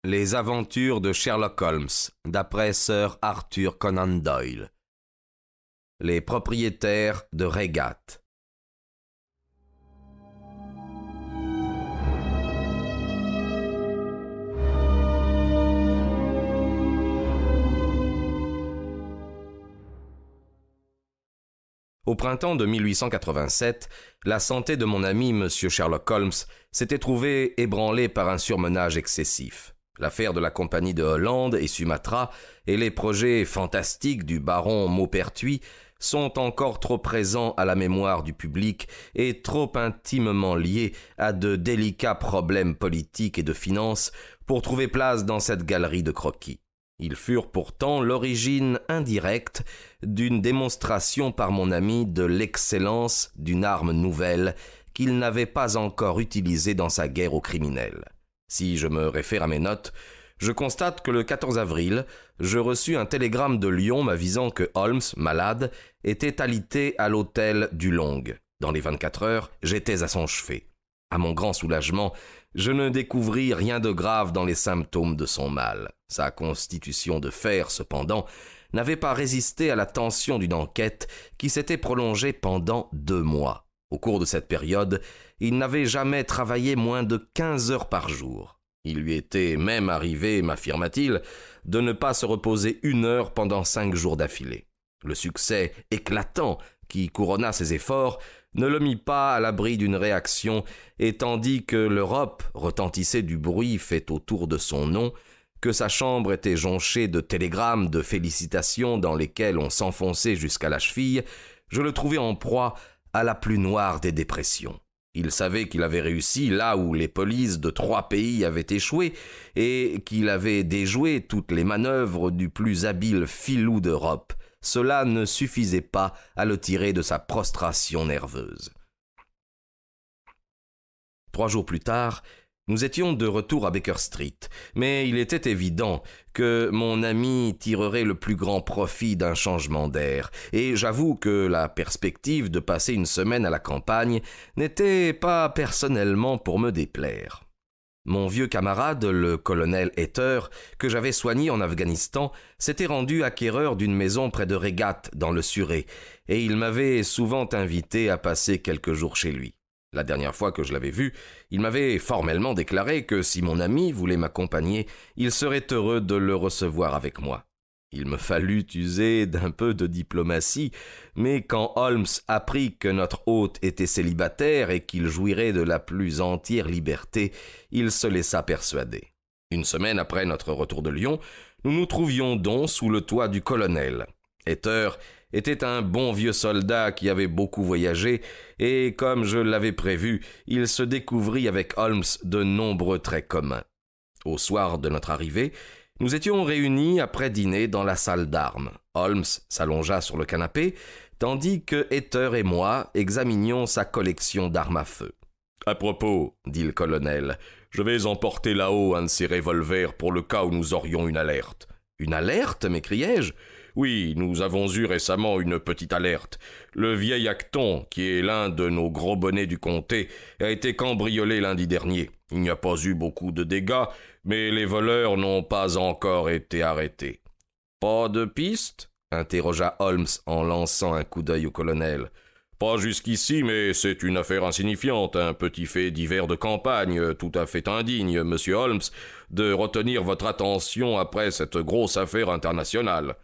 Les aventures de Sherlock Holmes, d'après Sir Arthur Conan Doyle. Les propriétaires de Reigate. Au printemps de 1887, la santé de mon ami M. Sherlock Holmes s'était trouvée ébranlée par un surmenage excessif. L'affaire de la compagnie de Hollande et Sumatra et les projets fantastiques du baron Maupertuis sont encore trop présents à la mémoire du public et trop intimement liés à de délicats problèmes politiques et de finances pour trouver place dans cette galerie de croquis. Ils furent pourtant l'origine indirecte d'une démonstration par mon ami de l'excellence d'une arme nouvelle qu'il n'avait pas encore utilisée dans sa guerre aux criminels. Si je me réfère à mes notes, je constate que le 14 avril, je reçus un télégramme de Lyon m'avisant que Holmes, malade, était alité à l'hôtel du Long. Dans les 24 heures, j'étais à son chevet. À mon grand soulagement, je ne découvris rien de grave dans les symptômes de son mal. Sa constitution de fer, cependant, n'avait pas résisté à la tension d'une enquête qui s'était prolongée pendant 2 mois. Au cours de cette période, il n'avait jamais travaillé moins de 15 heures par jour. Il lui était même arrivé, m'affirma-t-il, de ne pas se reposer 1 heure pendant 5 jours d'affilée. Le succès éclatant qui couronna ses efforts ne le mit pas à l'abri d'une réaction, et tandis que l'Europe retentissait du bruit fait autour de son nom, que sa chambre était jonchée de télégrammes de félicitations dans lesquels on s'enfonçait jusqu'à la cheville, je le trouvai en proie à la plus noire des dépressions. Il savait qu'il avait réussi là où les polices de 3 pays avaient échoué et qu'il avait déjoué toutes les manœuvres du plus habile filou d'Europe. Cela ne suffisait pas à le tirer de sa prostration nerveuse. 3 jours plus tard, nous étions de retour à Baker Street, mais il était évident que mon ami tirerait le plus grand profit d'un changement d'air, et j'avoue que la perspective de passer une semaine à la campagne n'était pas personnellement pour me déplaire. Mon vieux camarade, le colonel Hayter, que j'avais soigné en Afghanistan, s'était rendu acquéreur d'une maison près de Reigate, dans le Surrey, et il m'avait souvent invité à passer quelques jours chez lui. La dernière fois que je l'avais vu, il m'avait formellement déclaré que si mon ami voulait m'accompagner, il serait heureux de le recevoir avec moi. Il me fallut user d'un peu de diplomatie, mais quand Holmes apprit que notre hôte était célibataire et qu'il jouirait de la plus entière liberté, il se laissa persuader. 1 semaine après notre retour de Lyon, nous nous trouvions donc sous le toit du colonel. Hayter était un bon vieux soldat qui avait beaucoup voyagé, et comme je l'avais prévu, il se découvrit avec Holmes de nombreux traits communs. Au soir de notre arrivée, nous étions réunis après dîner dans la salle d'armes. Holmes s'allongea sur le canapé, tandis que Hayter et moi examinions sa collection d'armes à feu. « À propos, dit le colonel, je vais emporter là-haut un de ces revolvers pour le cas où nous aurions une alerte. »« Une alerte ?» m'écriai-je. « Oui, nous avons eu récemment une petite alerte. Le vieil Acton, qui est l'un de nos gros bonnets du comté, a été cambriolé lundi dernier. Il n'y a pas eu beaucoup de dégâts, mais les voleurs n'ont pas encore été arrêtés. »« Pas de piste ?» interrogea Holmes en lançant un coup d'œil au colonel. « Pas jusqu'ici, mais c'est une affaire insignifiante, un petit fait divers de campagne, tout à fait indigne, monsieur Holmes, de retenir votre attention après cette grosse affaire internationale. »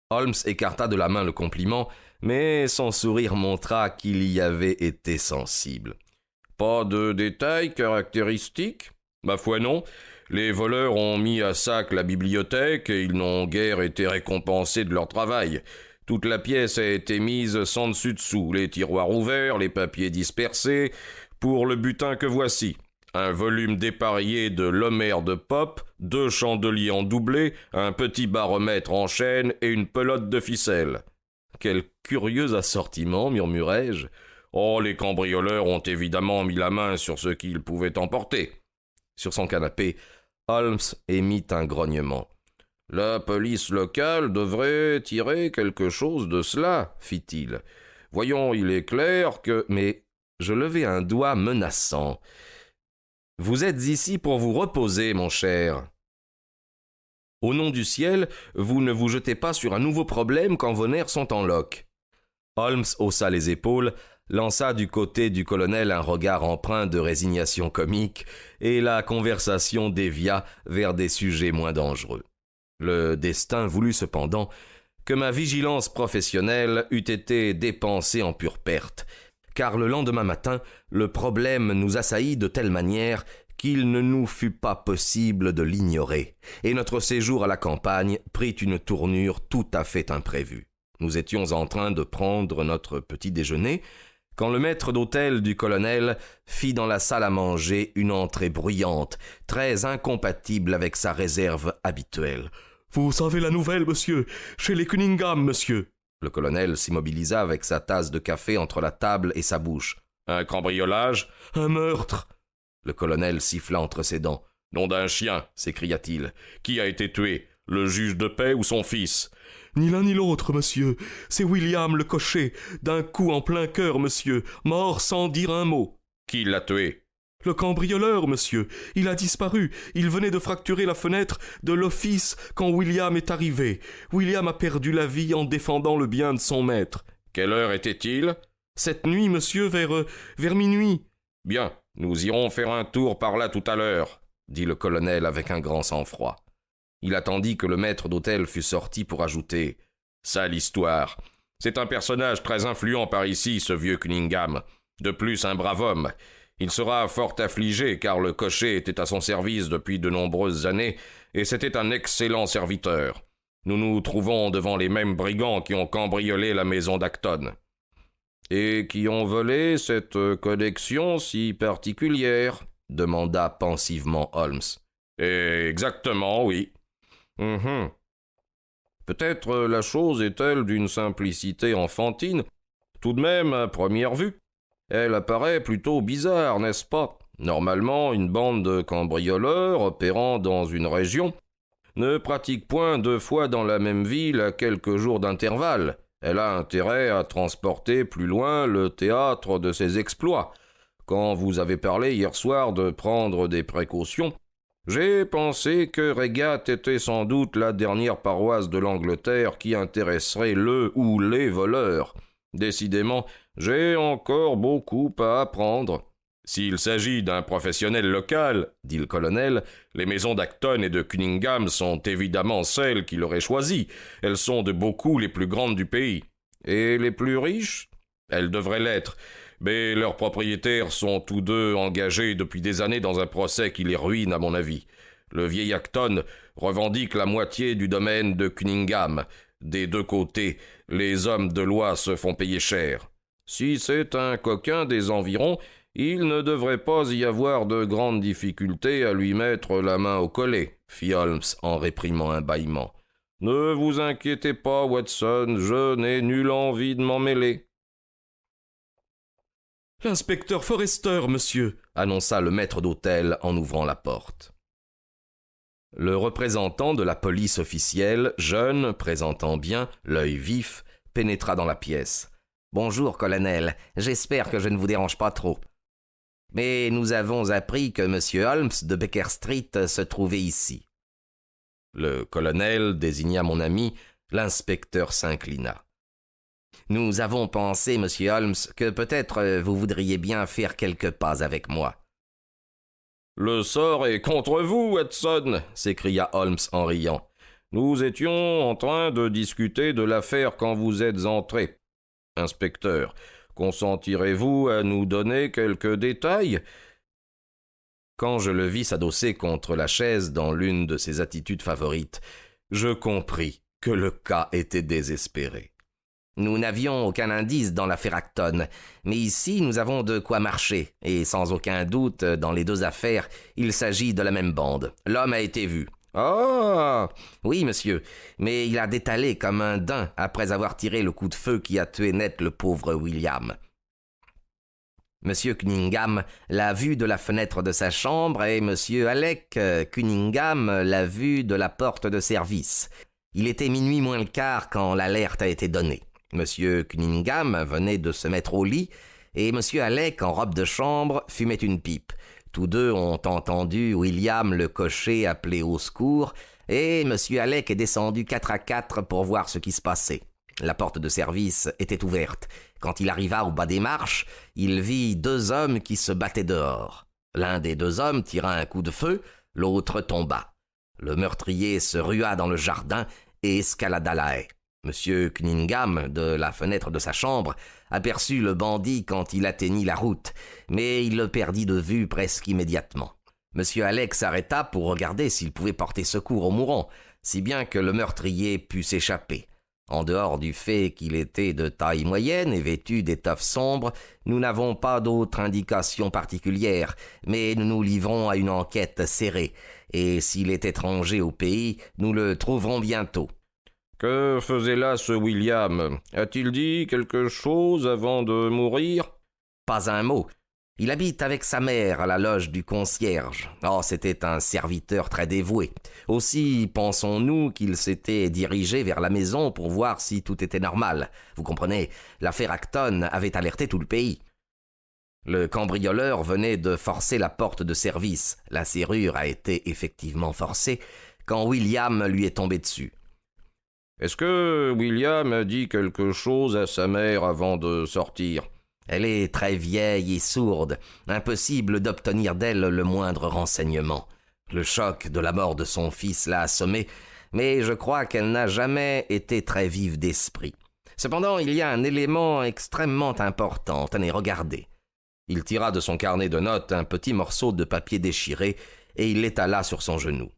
Holmes écarta de la main le compliment, mais son sourire montra qu'il y avait été sensible. « Pas de détails caractéristiques ? » ?»« Ma foi non. Les voleurs ont mis à sac la bibliothèque et ils n'ont guère été récompensés de leur travail. Toute la pièce a été mise sans dessus-dessous, les tiroirs ouverts, les papiers dispersés, pour le butin que voici. Un volume dépareillé de l'Homère de Pope, 2 chandeliers en doublé, un petit baromètre en chêne et une pelote de ficelle. »« Quel curieux assortiment, murmurai-je. »« Oh, les cambrioleurs ont évidemment mis la main sur ce qu'ils pouvaient emporter. » Sur son canapé, Holmes émit un grognement. « La police locale devrait tirer quelque chose de cela, fit-il. Voyons, il est clair que... » Mais je levai un doigt menaçant. « Vous êtes ici pour vous reposer, mon cher. Au nom du ciel, vous ne vous jetez pas sur un nouveau problème quand vos nerfs sont en loques. » Holmes haussa les épaules, lança du côté du colonel un regard empreint de résignation comique, et la conversation dévia vers des sujets moins dangereux. Le destin voulut cependant que ma vigilance professionnelle eût été dépensée en pure perte, car le lendemain matin, le problème nous assaillit de telle manière qu'il ne nous fut pas possible de l'ignorer, et notre séjour à la campagne prit une tournure tout à fait imprévue. Nous étions en train de prendre notre petit déjeuner, quand le maître d'hôtel du colonel fit dans la salle à manger une entrée bruyante, très incompatible avec sa réserve habituelle. « Vous savez la nouvelle, monsieur, chez les Cunningham, monsieur !» Le colonel s'immobilisa avec sa tasse de café entre la table et sa bouche. « Un cambriolage ?»« Un meurtre !» Le colonel siffla entre ses dents. « Nom d'un chien !» s'écria-t-il. « Qui a été tué? Le juge de paix ou son fils ?» « Ni l'un ni l'autre, monsieur. C'est William le cocher, d'un coup en plein cœur, monsieur, mort sans dire un mot. »« Qui l'a tué? » »« Le cambrioleur, monsieur. Il a disparu. Il venait de fracturer la fenêtre de l'office quand William est arrivé. William a perdu la vie en défendant le bien de son maître. »« Quelle heure était-il? » ?»« Cette nuit, monsieur, vers minuit. »« Bien, nous irons faire un tour par là tout à l'heure, » dit le colonel avec un grand sang-froid. Il attendit que le maître d'hôtel fût sorti pour ajouter « Sale histoire. C'est un personnage très influent par ici, ce vieux Cunningham. De plus, un brave homme. Il sera fort affligé car le cocher était à son service depuis de nombreuses années et c'était un excellent serviteur. Nous nous trouvons devant les mêmes brigands qui ont cambriolé la maison d'Acton. » « Et qui ont volé cette collection si particulière ?» demanda pensivement Holmes. « Exactement, oui. » Peut-être la chose est-elle d'une simplicité enfantine. Tout de même, à première vue, elle apparaît plutôt bizarre, n'est-ce pas? Normalement, une bande de cambrioleurs opérant dans une région ne pratique point 2 fois dans la même ville à quelques jours d'intervalle. Elle a intérêt à transporter plus loin le théâtre de ses exploits. Quand vous avez parlé hier soir de prendre des précautions, j'ai pensé que Reigate était sans doute la dernière paroisse de l'Angleterre qui intéresserait le ou les voleurs. Décidément, j'ai encore beaucoup à apprendre. S'il s'agit d'un professionnel local, dit le colonel, les maisons d'Acton et de Cunningham sont évidemment celles qu'il aurait choisies. Elles sont de beaucoup les plus grandes du pays. Et les plus riches? Elles devraient l'être. Mais leurs propriétaires sont tous deux engagés depuis des années dans un procès qui les ruine à mon avis. Le vieil Acton revendique la moitié du domaine de Cunningham. Des 2 côtés, les hommes de loi se font payer cher. Si c'est un coquin des environs, il ne devrait pas y avoir de grandes difficultés à lui mettre la main au collet, fit Holmes en réprimant un bâillement. Ne vous inquiétez pas, Watson, je n'ai nulle envie de m'en mêler. L'inspecteur Forrester, monsieur, annonça le maître d'hôtel en ouvrant la porte. Le représentant de la police officielle, jeune, présentant bien, l'œil vif, pénétra dans la pièce. « Bonjour, colonel. J'espère que je ne vous dérange pas trop. Mais nous avons appris que M. Holmes de Baker Street se trouvait ici. » Le colonel désigna mon ami, l'inspecteur s'inclina. « Nous avons pensé, M. Holmes, que peut-être vous voudriez bien faire quelques pas avec moi. »« Le sort est contre vous, Watson !» s'écria Holmes en riant. « Nous étions en train de discuter de l'affaire quand vous êtes entré. Inspecteur, consentirez-vous à nous donner quelques détails ?» Quand je le vis s'adosser contre la chaise dans l'une de ses attitudes favorites, je compris que le cas était désespéré. Nous n'avions aucun indice dans l'affaire Acton, mais ici nous avons de quoi marcher, et sans aucun doute, dans les 2 affaires, il s'agit de la même bande. L'homme a été vu. « Ah ! Oui, monsieur, mais il a détalé comme un daim après avoir tiré le coup de feu qui a tué net le pauvre William. Monsieur Cunningham l'a vu de la fenêtre de sa chambre et monsieur Alec Cunningham l'a vu de la porte de service. Il était minuit moins le quart quand l'alerte a été donnée. Monsieur Cunningham venait de se mettre au lit et monsieur Alec, en robe de chambre, fumait une pipe. Tous deux ont entendu William le cocher appeler au secours, et M. Halleck est descendu 4 à 4 pour voir ce qui se passait. La porte de service était ouverte. Quand il arriva au bas des marches, il vit 2 hommes qui se battaient dehors. L'un des 2 hommes tira un coup de feu, l'autre tomba. Le meurtrier se rua dans le jardin et escalada la haie. M. Cunningham, de la fenêtre de sa chambre, aperçut le bandit quand il atteignit la route, mais il le perdit de vue presque immédiatement. M. Halleck s'arrêta pour regarder s'il pouvait porter secours au mourant, si bien que le meurtrier put s'échapper. En dehors du fait qu'il était de taille moyenne et vêtu d'étoffes sombres, nous n'avons pas d'autre indication particulière, mais nous nous livrons à une enquête serrée, et s'il est étranger au pays, nous le trouverons bientôt. Que faisait là ce William? A-t-il dit quelque chose avant de mourir? Pas un mot. Il habite avec sa mère à la loge du concierge. Oh, c'était un serviteur très dévoué. Aussi pensons-nous qu'il s'était dirigé vers la maison pour voir si tout était normal. Vous comprenez, l'affaire Acton avait alerté tout le pays. Le cambrioleur venait de forcer la porte de service. La serrure a été effectivement forcée quand William lui est tombé dessus. Est-ce que William a dit quelque chose à sa mère avant de sortir? Elle est très vieille et sourde. Impossible d'obtenir d'elle le moindre renseignement. Le choc de la mort de son fils l'a assommée, mais je crois qu'elle n'a jamais été très vive d'esprit. Cependant, il y a un élément extrêmement important. Tenez, regardez. Il tira de son carnet de notes un petit morceau de papier déchiré et il l'étala sur son genou.